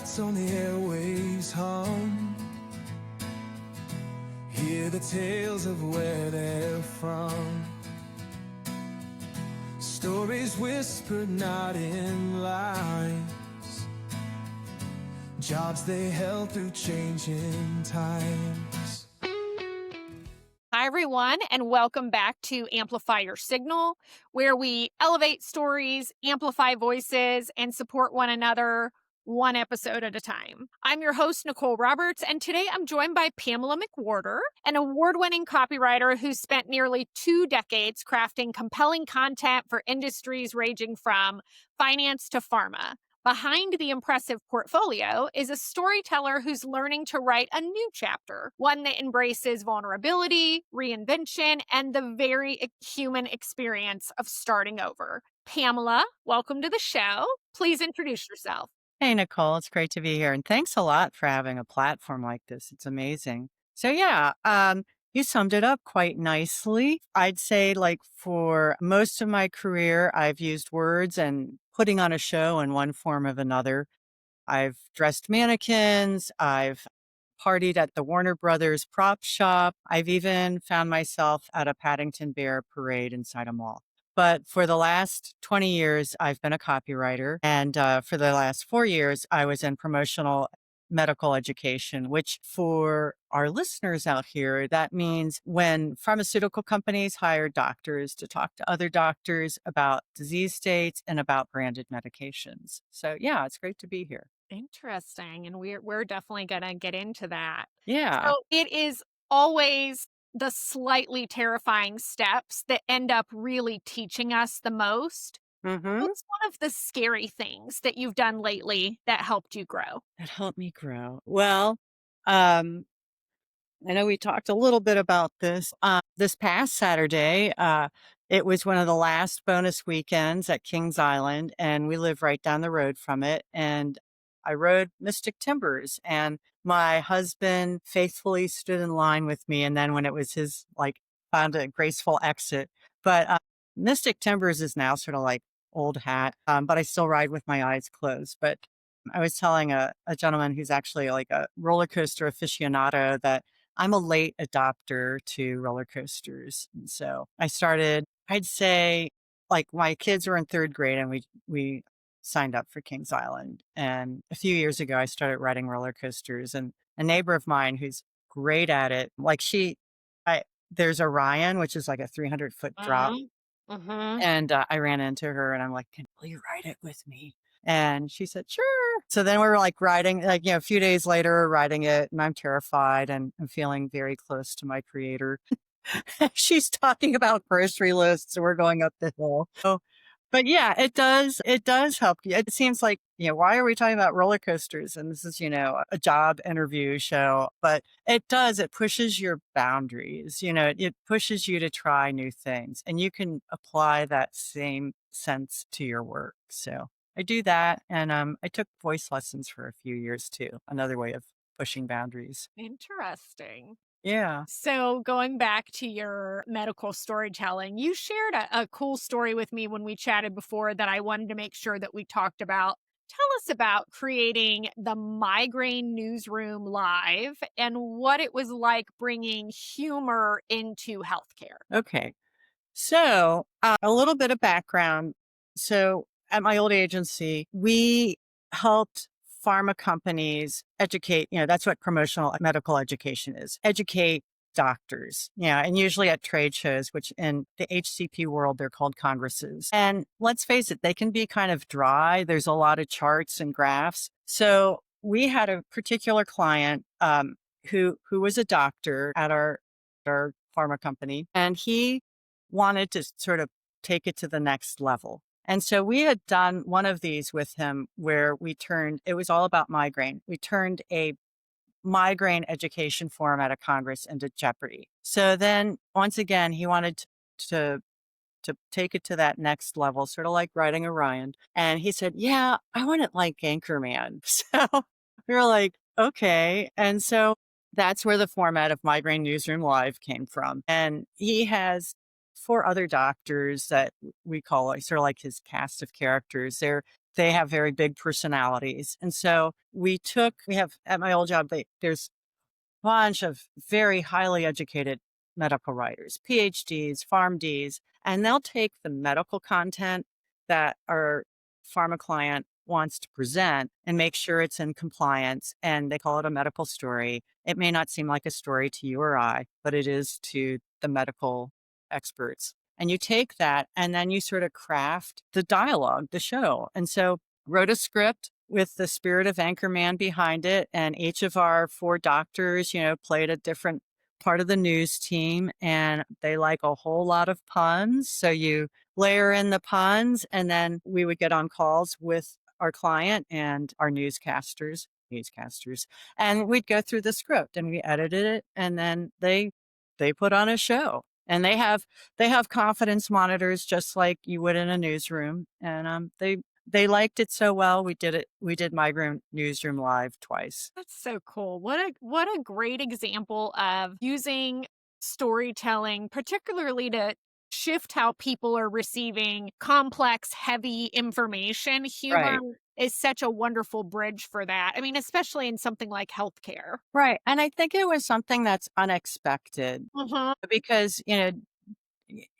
lights on the airways hum. Hear the tales of where they're from. Stories whispered, not in lies. Jobs they held through changing times. Hi, everyone, and welcome back to Amplify Your Signal, where we elevate stories, amplify voices, and support one another one episode at a time. I'm your host, Nicole Roberts, and today I'm joined by Pamela McWhorter, an award-winning copywriter who spent nearly 2 decades crafting compelling content for industries ranging from finance to pharma. Behind the impressive portfolio is a storyteller who's learning to write a new chapter, one that embraces vulnerability, reinvention, and the very human experience of starting over. Pamela, welcome to the show. Please introduce yourself. Hey, Nicole, it's great to be here. And thanks a lot for having a platform like this. It's amazing. So, you summed it up quite nicely. I'd say, like, for most of my career, I've used words and putting on a show in one form or another. I've dressed mannequins. I've partied at the Warner Brothers prop shop. I've even found myself at a Paddington Bear parade inside a mall. But for the last 20 years, I've been a copywriter. And for the last 4 years, I was in promotional medical education, which for our listeners out here, that means when pharmaceutical companies hire doctors to talk to other doctors about disease states and about branded medications. So yeah, it's great to be here. Interesting. And we're definitely going to get into that. Yeah. So it is always the slightly terrifying steps that end up really teaching us the most. Mm-hmm. What's one of the scary things that you've done lately that helped you grow? That helped me grow. Well, um, I know we talked a little bit about this. This past Saturday, it was one of the last bonus weekends at Kings Island, and we live right down the road from it. And I rode Mystic Timbers, and my husband faithfully stood in line with me. And then when it was his, found a graceful exit. But Mystic Timbers is now sort of like old hat, but I still ride with my eyes closed. But I was telling a gentleman who's actually like a roller coaster aficionado that I'm a late adopter to roller coasters. And so I started, I'd say, like my kids were in 3rd grade and we signed up for Kings Island. And a few years ago, I started riding roller coasters, and a neighbor of mine who's great at it, there's Orion, which is like a 300-foot drop. Mm-hmm. And I ran into her and I'm like, will you ride it with me? And she said, sure. So then we were like riding, a few days later, we're riding it, and I'm terrified and I'm feeling very close to my creator. She's talking about grocery lists, so we're going up the hill. But yeah, it does help you. It seems like, why are we talking about roller coasters? And this is, a job interview show, but it pushes your boundaries, it pushes you to try new things, and you can apply that same sense to your work. So I do that. And I took voice lessons for a few years too. Another way of pushing boundaries. Interesting. Yeah. So going back to your medical storytelling, you shared a cool story with me when we chatted before that I wanted to make sure that we talked about. Tell us about creating the Migraine Newsroom live and what it was like bringing humor into healthcare. Okay. So a little bit of background. So at my old agency, we helped pharma companies educate, that's what promotional medical education is, educate doctors, and usually at trade shows, which in the HCP world, they're called congresses. And let's face it, they can be kind of dry. There's a lot of charts and graphs. So we had a particular client who was a doctor at our pharma company, and he wanted to sort of take it to the next level. And so we had done one of these with him where it was all about migraine. We turned a migraine education forum at a Congress into jeopardy. So then once again, he wanted to take it to that next level, sort of like riding Orion. And he said, yeah, I want it like Anchorman. So we were like, okay. And so that's where the format of Migraine Newsroom Live came from. And he has 4 other doctors that we call sort of like his cast of characters. They're they have very big personalities. And so we have at my old job, there's a bunch of very highly educated medical writers, PhDs, PharmDs, and they'll take the medical content that our pharma client wants to present and make sure it's in compliance. And they call it a medical story. It may not seem like a story to you or I, but it is to the medical experts. And you take that and then you sort of craft the dialogue, the show. And so wrote a script with the spirit of Anchorman behind it. And each of our 4 doctors, played a different part of the news team, and they like a whole lot of puns. So you layer in the puns, and then we would get on calls with our client and our newscasters, and we'd go through the script and we edited it, and then they put on a show. And they have confidence monitors just like you would in a newsroom. And they liked it so well. We did Migraine Newsroom live twice. That's so cool. What a great example of using storytelling, particularly to shift how people are receiving complex, heavy information. Humor Right. is such a wonderful bridge for that. I mean, especially in something like healthcare. Right. And I think it was something that's unexpected Mhm. because,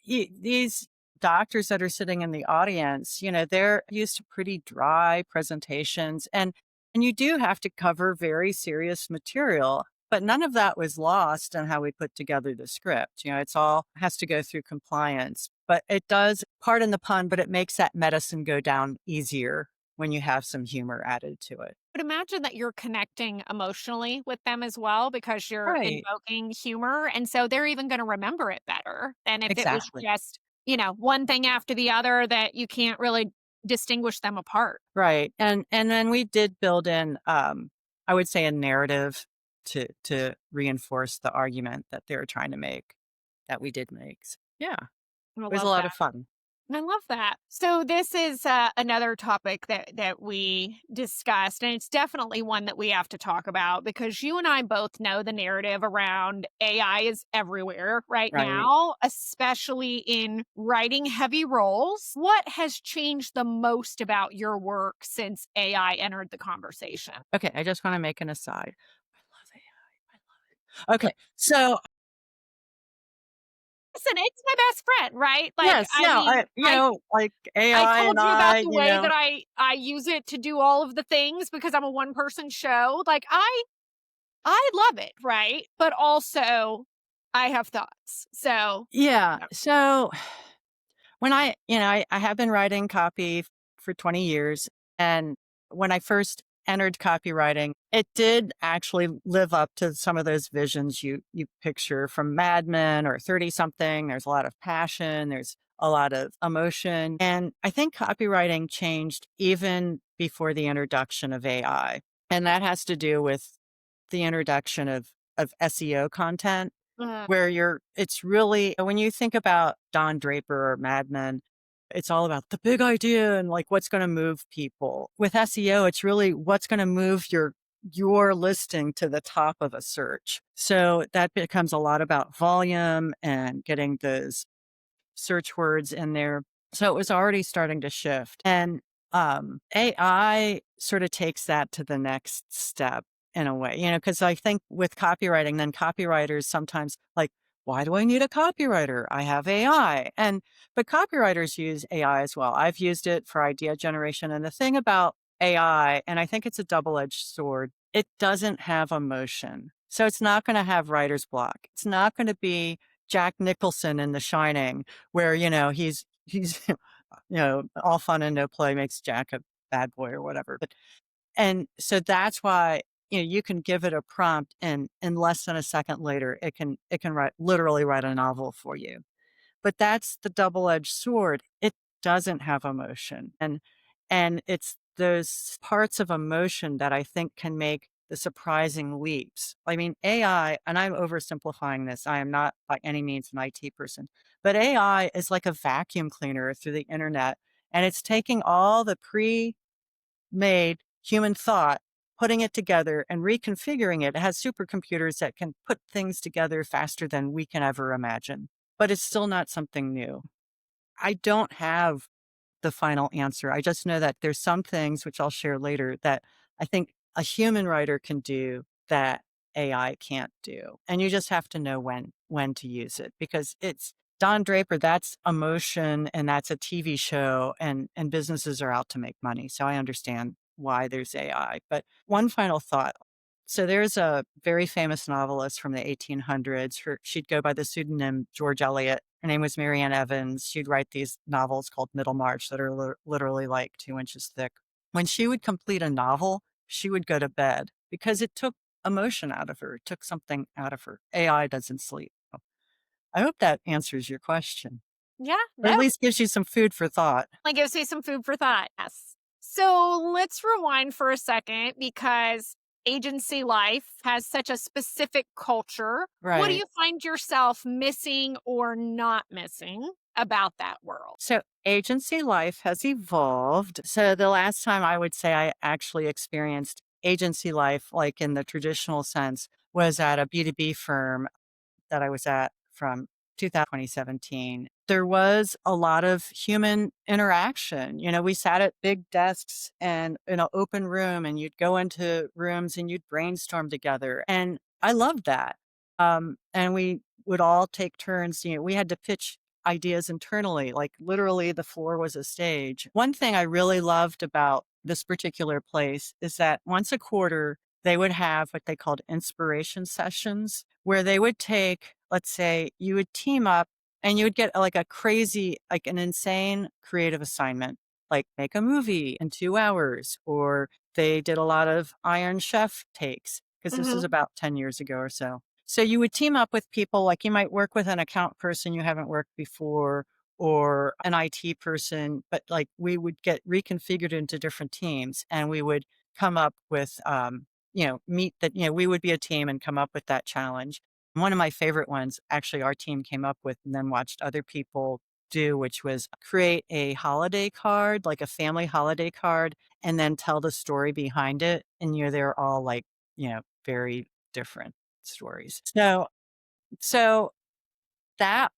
these doctors that are sitting in the audience, they're used to pretty dry presentations, and you do have to cover very serious material, but none of that was lost in how we put together the script. It's all has to go through compliance, but it does, pardon the pun, but it makes that medicine go down easier when you have some humor added to it. But imagine that you're connecting emotionally with them as well because you're Right. invoking humor. And so they're even going to remember it better than if it was Exactly. just, one thing after the other that you can't really distinguish them apart. Right. And then we did build in I would say a narrative to reinforce the argument that they were trying to make, that we did make. So, yeah, it I was a love lot that. of fun. I love that. So this is another topic that we discussed, and it's definitely one that we have to talk about because you and I both know the narrative around AI is everywhere right Right. now, especially in writing heavy roles. What has changed the most about your work since AI entered the conversation? Okay, I just want to make an aside. I love AI. I love it. Okay. So Listen, it's my best friend, right? Like, yes, I no, mean, like I AI and told you about I, the way that I use it to do all of the things because I'm a one person show. Like I love it, right? But also I have thoughts. So, yeah. yeah. So when I have been writing copy for 20 years. And when I first entered copywriting, it did actually live up to some of those visions you picture from Mad Men or 30 something. There's a lot of passion. There's a lot of emotion. And I think copywriting changed even before the introduction of AI. And that has to do with the introduction of SEO content Uh, where it's really, when you think about Don Draper or Mad Men, it's all about the big idea and like what's going to move people. With SEO, it's really what's going to move your listing to the top of a search. So that becomes a lot about volume and getting those search words in there. So it was already starting to shift. And AI sort of takes that to the next step in a way, because I think with copywriting, then copywriters sometimes like, why do I need a copywriter? I have AI. But copywriters use AI as well. I've used it for idea generation. And the thing about AI, and I think it's a double-edged sword, it doesn't have emotion. So it's not going to have writer's block. It's not going to be Jack Nicholson in The Shining, where, he's all fun and no play makes Jack a bad boy or whatever. And so that's why, you can give it a prompt and in less than a second later, it can literally write a novel for you. But that's the double-edged sword. It doesn't have emotion. And it's those parts of emotion that I think can make the surprising leaps. I mean, AI, and I'm oversimplifying this, I am not by any means an IT person, but AI is like a vacuum cleaner through the internet. And it's taking all the pre-made human thought, putting it together and reconfiguring it. It has supercomputers that can put things together faster than we can ever imagine, but it's still not something new. I don't have the final answer. I just know that there's some things, which I'll share later, that I think a human writer can do that AI can't do. And you just have to know when to use it, because it's Don Draper, that's emotion and that's a TV show, and businesses are out to make money. So I understand why there's AI. But one final thought. So there's a very famous novelist from the 1800s. She'd go by the pseudonym George Eliot. Her name was Marianne Evans. She'd write these novels called Middlemarch that are literally like 2 inches thick. When she would complete a novel, she would go to bed because it took emotion out of her. It took something out of her. AI doesn't sleep. I hope that answers your question, Yeah, or at no, least gives you some food for thought. like gives you some food for thought. Yes. So let's rewind for a second, because agency life has such a specific culture. What do Right. you find yourself missing or not missing about that world? So agency life has evolved. So the last time I would say I actually experienced agency life, like in the traditional sense, was at a B2B firm that I was at from 2017. There was a lot of human interaction. We sat at big desks and in an open room, and you'd go into rooms and you'd brainstorm together. And I loved that. And we would all take turns. We had to pitch ideas internally, like literally the floor was a stage. One thing I really loved about this particular place is that once a quarter, they would have what they called inspiration sessions, where they would take, let's say, you would team up and you would get like a crazy, like an insane creative assignment, like make a movie in 2 hours, or they did a lot of Iron Chef takes, because this is about 10 years ago or so. So you would team up with people, like you might work with an account person you haven't worked before, or an IT person, but like we would get reconfigured into different teams, and we would come up with, meet that, we would be a team and come up with that challenge. One of my favorite ones, actually, our team came up with and then watched other people do, which was create a holiday card, like a family holiday card, and then tell the story behind it. And they're all like, very different stories. So that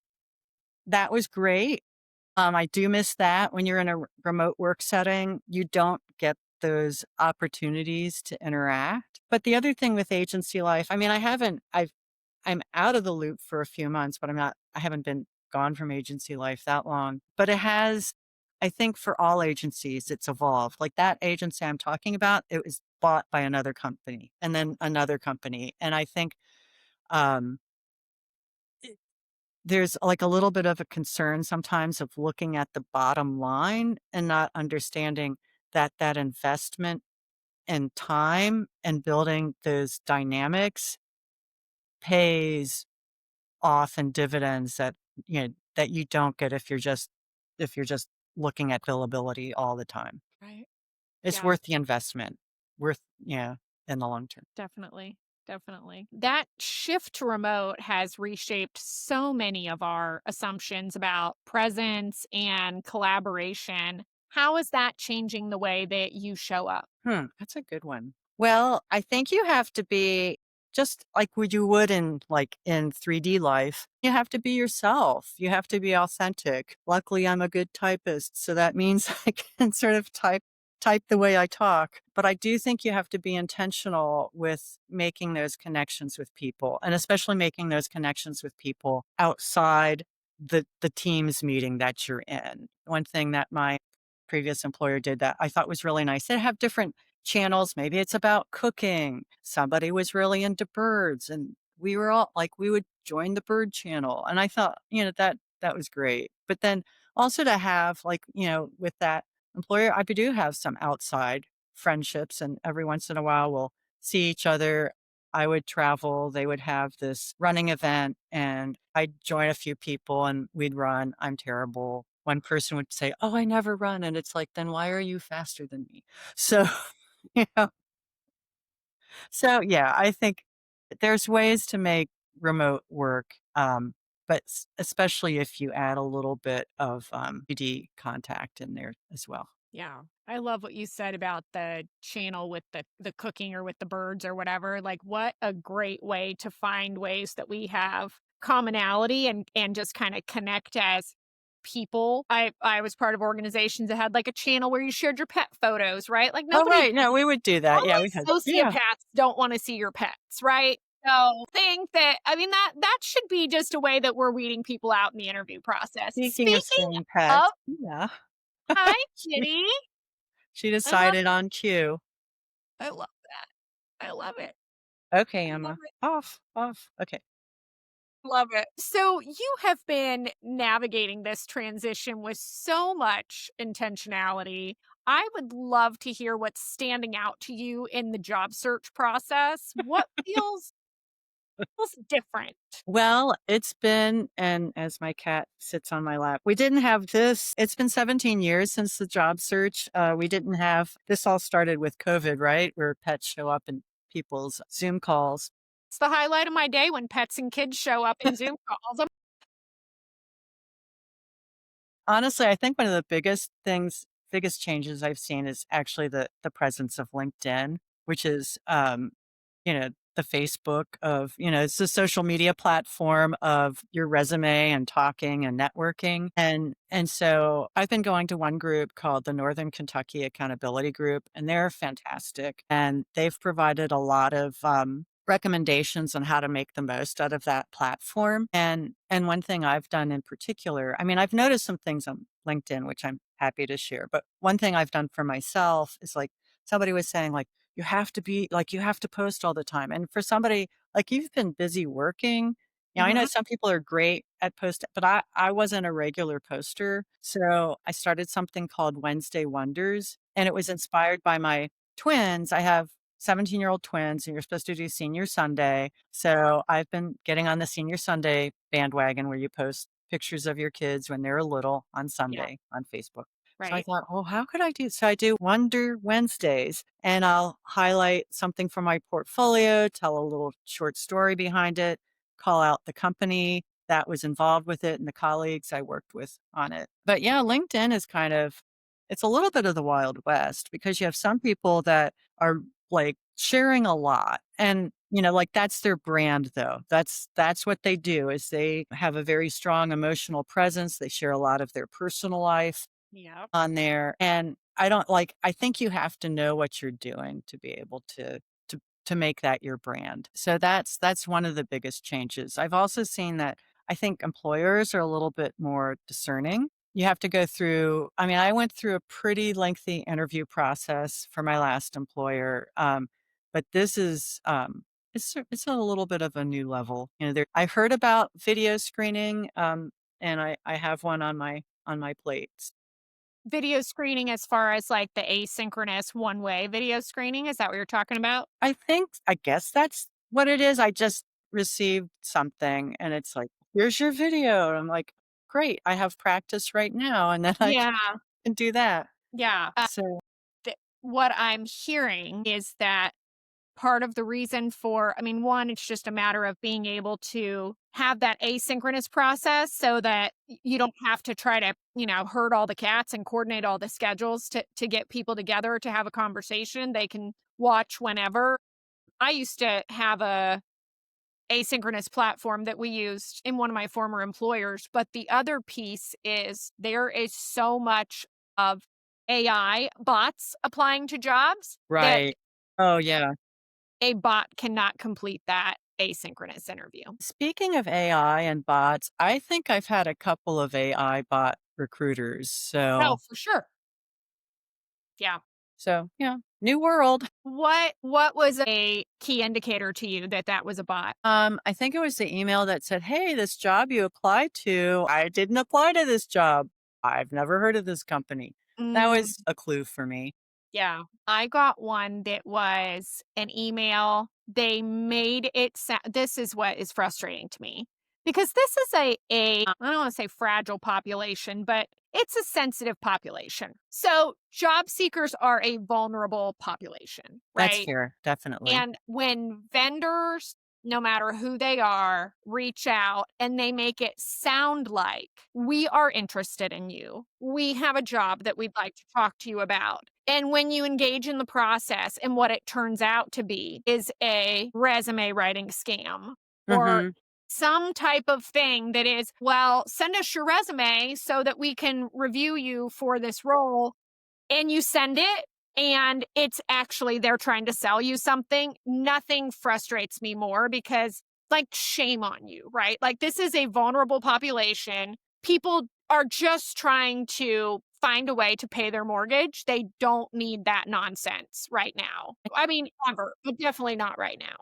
that was great. I do miss that. When you're in a remote work setting, you don't get those opportunities to interact. But the other thing with agency life, I mean, I'm out of the loop for a few months, but I haven't been gone from agency life that long. But it has, I think for all agencies, it's evolved. Like that agency I'm talking about, it was bought by another company and then another company. And I think, um, there's like a little bit of a concern sometimes of looking at the bottom line and not understanding that investment and time and building those dynamics pays off in dividends that you don't get if you're just looking at billability all the time. Right. It's Yeah. worth the investment, worth, in the long term. Definitely. Definitely. That shift to remote has reshaped so many of our assumptions about presence and collaboration. How is that changing the way that you show up? That's a good one. Well, I think you have to be just like what you would in 3D life. You have to be yourself. You have to be authentic. Luckily, I'm a good typist, so that means I can sort of type the way I talk. But I do think you have to be intentional with making those connections with people, and especially making those connections with people outside the teams meeting that you're in. One thing that my previous employer did that I thought was really nice. They have different channels. Maybe it's about cooking. Somebody was really into birds, and we were all like, we would join the bird channel. And I thought, that was great. But then also to have like, with that employer, I do have some outside friendships, and every once in a while we'll see each other. I would travel. They would have this running event, and I'd join a few people and we'd run. I'm terrible. One person would say, "Oh, I never run." And it's like, then why are you faster than me? So, you know, so yeah, I think there's ways to make remote work. But especially if you add a little bit of BD contact in there as well. Yeah. I love what you said about the channel with the cooking or with the birds or whatever. Like, what a great way to find ways that we have commonality and just kind of connect as people. I was part of organizations that had like a channel where you shared your pet photos, right? Like Oh, nobody, right. No, we would do that. Yeah, we had, only yeah. sociopaths don't want to see your pets, right? So think that, I mean, that should be just a way that we're weeding people out in the interview process. Speaking of Speaking staying of, pets, yeah, hi, she, Kitty. she I love, decided on cue. I love that. I love it. Okay, I love Emma. it. Off, off. Okay. Love it. So you have been navigating this transition with so much intentionality. I would love to hear what's standing out to you in the job search process. What feels different? Well, it's been, and as my cat sits on my lap, we didn't have this. It's been 17 years since the job search. We didn't have this, all started with COVID, right? Where pets show up in people's Zoom calls. It's the highlight of my day when pets and kids show up in Zoom calls. Honestly, I think one of the biggest changes I've seen is actually the presence of LinkedIn, which is, the Facebook of, it's the social media platform of your resume and talking and networking. And so I've been going to one group called the Northern Kentucky Accountability Group, and they're fantastic. And they've provided a lot of recommendations on how to make the most out of that platform. And one thing I've done in particular, I mean, I've noticed some things on LinkedIn, which I'm happy to share. But one thing I've done for myself is like somebody was saying, like, you have to post all the time. And for somebody like you've been busy working, I know Mhm. some people are great at posting, but I wasn't a regular poster. So I started something called Wednesday Wonders, and it was inspired by my twins. I have 17-year-old twins, and you're supposed to do Senior Sunday. So I've been getting on the Senior Sunday bandwagon where you post pictures of your kids when they're little on Yeah, Sunday on Facebook. So I right. thought, oh, how could I do? So I do Wonder Wednesdays, and I'll highlight something from my portfolio, tell a little short story behind it, call out the company that was involved with it and the colleagues I worked with on it. But yeah, LinkedIn is it's a little bit of the Wild West because you have some people that are like sharing a lot, and like that's their brand though. That's what they do, is they have a very strong emotional presence. They share a lot of their personal life Yeah. on there. And I think you have to know what you're doing to be able to make that your brand. So that's one of the biggest changes. I've also seen that I think employers are a little bit more discerning. You have to go through, I mean, I went through a pretty lengthy interview process for my last employer. But this is it's a little bit of a new level. I heard about video screening, and I have one on my plate. Video screening as far as like the asynchronous one way video screening. Is that what you're talking about? I guess that's what it is. I just received something and it's like, here's your video. And I'm like, great, I have practice right now. And then I Yeah. can do that. Yeah. So, What I'm hearing is that part of the reason for, I mean, one, it's just a matter of being able to have that asynchronous process so that you don't have to try to, herd all the cats and coordinate all the schedules to get people together to have a conversation. They can watch whenever. I used to have a asynchronous platform that we used in one of my former employers, but the other piece is there is so much of AI bots applying to jobs that right. Oh, yeah. a bot cannot complete that asynchronous interview. Speaking of AI and bots, I think I've had a couple of AI bot recruiters. No, So, for sure. Yeah. yeah, new world. What was a key indicator to you that that was a bot? I think it was the email that said, "Hey, this job you applied to, I didn't apply to this job. I've never heard of this company." That Mm, was a clue for me. yeah. I got one that was an email. They made it this is what is frustrating to me because this is a I don't want to say fragile population, but it's a sensitive population. So job seekers are a vulnerable population, That's right? fair, definitely. And when vendors, no matter who they are, reach out and they make it sound like we are interested in you. We have a job that we'd like to talk to you about. And when you engage in the process and what it turns out to be is a resume writing scam or Mhm. some type of thing that is, well, send us your resume so that we can review you for this role. And you send it, and it's actually they're trying to sell you something. Nothing frustrates me more because, like, shame on you, right? Like, this is a vulnerable population. People are just trying to find a way to pay their mortgage. They don't need that nonsense right now. I mean, ever, but definitely not right now.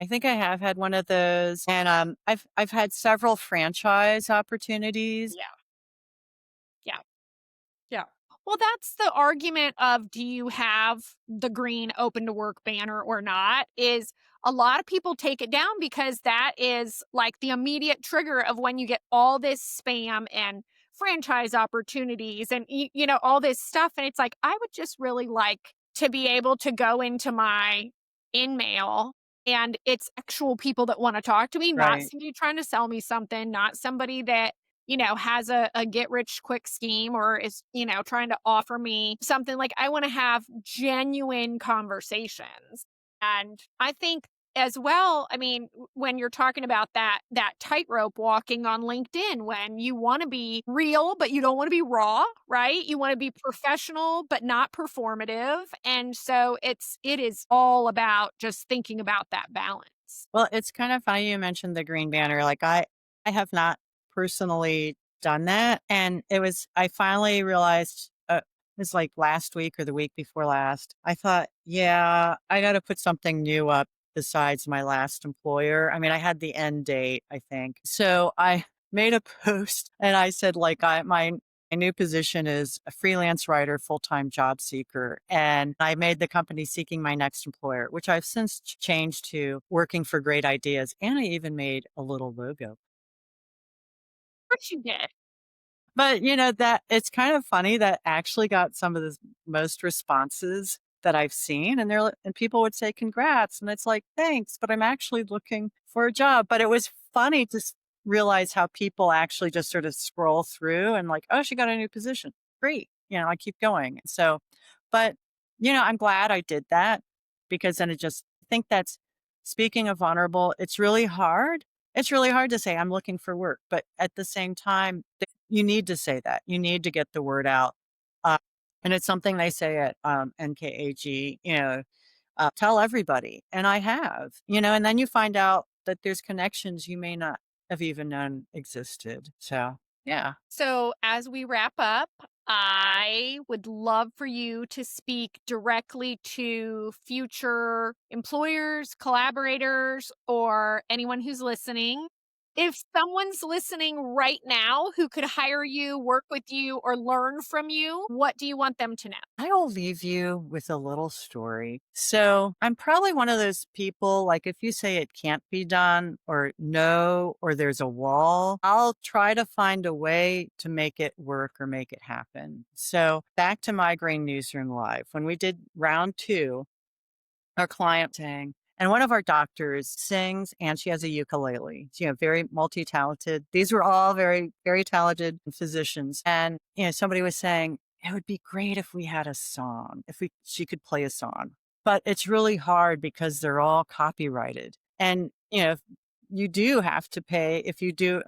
I think I have had one of those, and I've had several franchise opportunities. Yeah. Yeah. Yeah. Well, that's the argument of, do you have the green open to work banner or not? Is a lot of people take it down because that is like the immediate trigger of when you get all this spam and franchise opportunities and all this stuff, and it's like, I would just really like to be able to go into my in-mail and it's actual people that want to talk to me, not Right. somebody trying to sell me something, not somebody that has a get rich quick scheme or is, trying to offer me something. Like, I want to have genuine conversations. And I think as well, I mean, when you're talking about that tightrope walking on LinkedIn, when you want to be real, but you don't want to be raw, right? You want to be professional, but not performative. And so it is all about just thinking about that balance. Well, it's kind of funny you mentioned the green banner. Like I have not personally done that. And I finally realized, it was like last week or the week before last. I thought, yeah, I got to put something new up besides my last employer. I mean, I had the end date, I think. So I made a post and I said, like, my new position is a freelance writer, full-time job seeker. And I made the company seeking my next employer, which I've since changed to working for great ideas. And I even made a little logo. Of course you did. But that it's kind of funny that actually got some of the most responses that I've seen. And people would say, congrats. And it's like, thanks, but I'm actually looking for a job. But it was funny to realize how people actually just sort of scroll through and like, oh, she got a new position. Great. I keep going. So, but, I'm glad I did that because then I think that's speaking of vulnerable, it's really hard. It's really hard to say I'm looking for work, but at the same time, you need to say that. You need to get the word out. Uh, and it's something they say at NKAG, tell everybody. And I have, and then you find out that there's connections you may not have even known existed. So, yeah. So, as we wrap up, I would love for you to speak directly to future employers, collaborators, or anyone who's listening. If someone's listening right now who could hire you, work with you, or learn from you, what do you want them to know? I will leave you with a little story. So I'm probably one of those people, like if you say it can't be done or no, or there's a wall, I'll try to find a way to make it work or make it happen. So back to Migraine Newsroom Live, when we did round 2, our client sang, and one of our doctors sings and she has a ukulele. Very multi-talented. These were all very, very talented physicians. And, somebody was saying, it would be great if we had a song, she could play a song. But it's really hard because they're all copyrighted. And, you do have to pay, if you do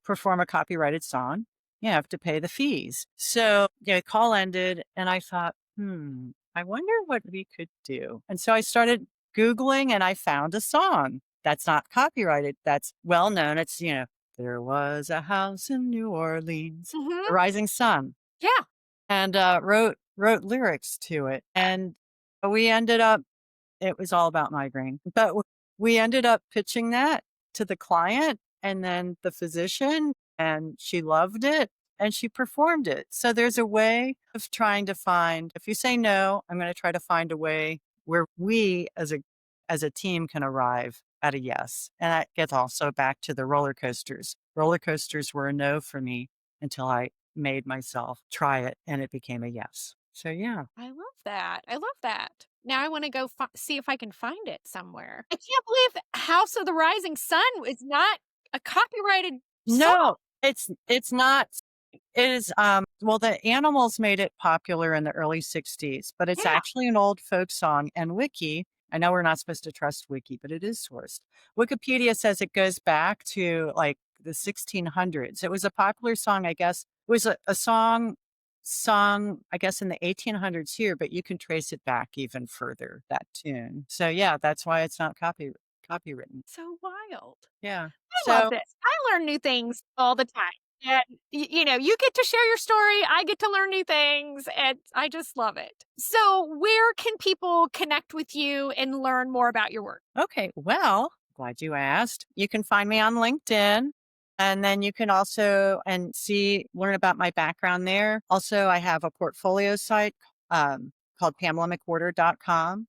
perform a copyrighted song, you have to pay the fees. So, call ended and I thought, I wonder what we could do. And so I started Googling and I found a song that's not copyrighted, that's well known. It's, there was a house in New Orleans, Mm-hmm. the rising sun, Yeah. and wrote lyrics to it. And we ended up, it was all about migraine, but we ended up pitching that to the client and then the physician, and she loved it and she performed it. So there's a way of trying to find, if you say no, I'm going to try to find a way where we as a team can arrive at a yes. And that gets also back to the roller coasters. Roller coasters were a no for me until I made myself try it and it became a yes. So yeah. I love that. I love that. Now I want to go see if I can find it somewhere. I can't believe House of the Rising Sun is not a copyrighted song. No, it's not. It is, well, the Animals made it popular in the early 60s, but it's Yeah. actually an old folk song. And Wiki, I know we're not supposed to trust Wiki, but it is sourced. Wikipedia says it goes back to like the 1600s. It was a popular song, I guess. It was a song sung, I guess, in the 1800s here, but you can trace it back even further, that tune. So yeah, that's why it's not copywritten. So wild. Yeah. I love So this. I learn new things all the time. And, you get to share your story. I get to learn new things. And I just love it. So, where can people connect with you and learn more about your work? okay, well, glad you asked. You can find me on LinkedIn. And then you can also learn about my background there. Also, I have a portfolio site called PamelaMcWhorter.com.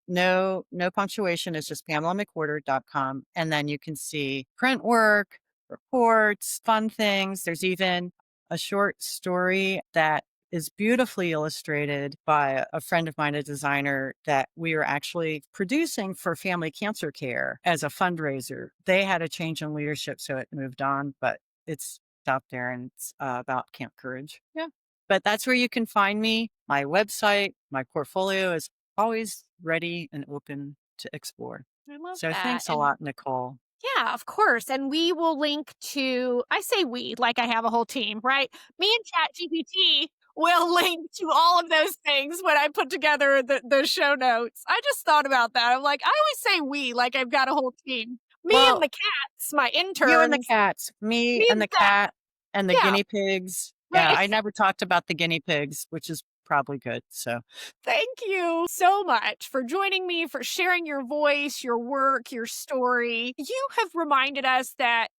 No punctuation. It's just PamelaMcWhorter.com. And then you can see print work, reports, fun things. There's even a short story that is beautifully illustrated by a friend of mine, a designer, that we are actually producing for Family Cancer Care as a fundraiser. They had a change in leadership, so it moved on, but it's out there, and it's about Camp Courage. Yeah. But that's where you can find me. My website, my portfolio is always ready and open to explore. I love So that. thanks a lot, Nicole. Yeah, of course. And we will link to, I say we, like I have a whole team, right? Me and ChatGPT will link to all of those things when I put together the show notes. I just thought about that. I'm like, I always say we, like I've got a whole team. Me Well, and the cats, my interns. you and the cats, me Me and and the the cat. cat and the Yeah, guinea pigs. Yeah, right. I never talked about the guinea pigs, which is probably good. So Thank you so much for joining me, for sharing your voice, your work, your story. You have reminded us that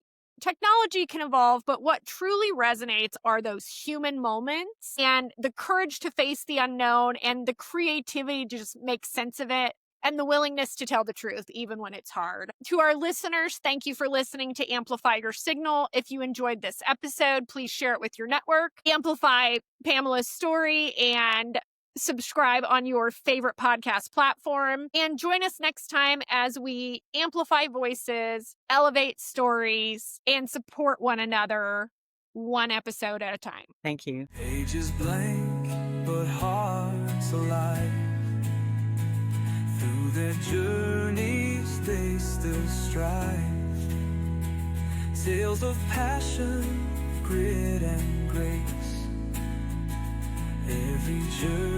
technology can evolve, but what truly resonates are those human moments and the courage to face the unknown and the creativity to just make sense of it and the willingness to tell the truth, even when it's hard. To our listeners, thank you for listening to Amplify Your Signal. If you enjoyed this episode, please share it with your network. Amplify Pamela's story and subscribe on your favorite podcast platform. And join us next time as we amplify voices, elevate stories, and support one another one episode at a time. thank you. Pages blank, but hearts alive. Through their journeys they still strive. Tales of passion, grit and grace. Every journey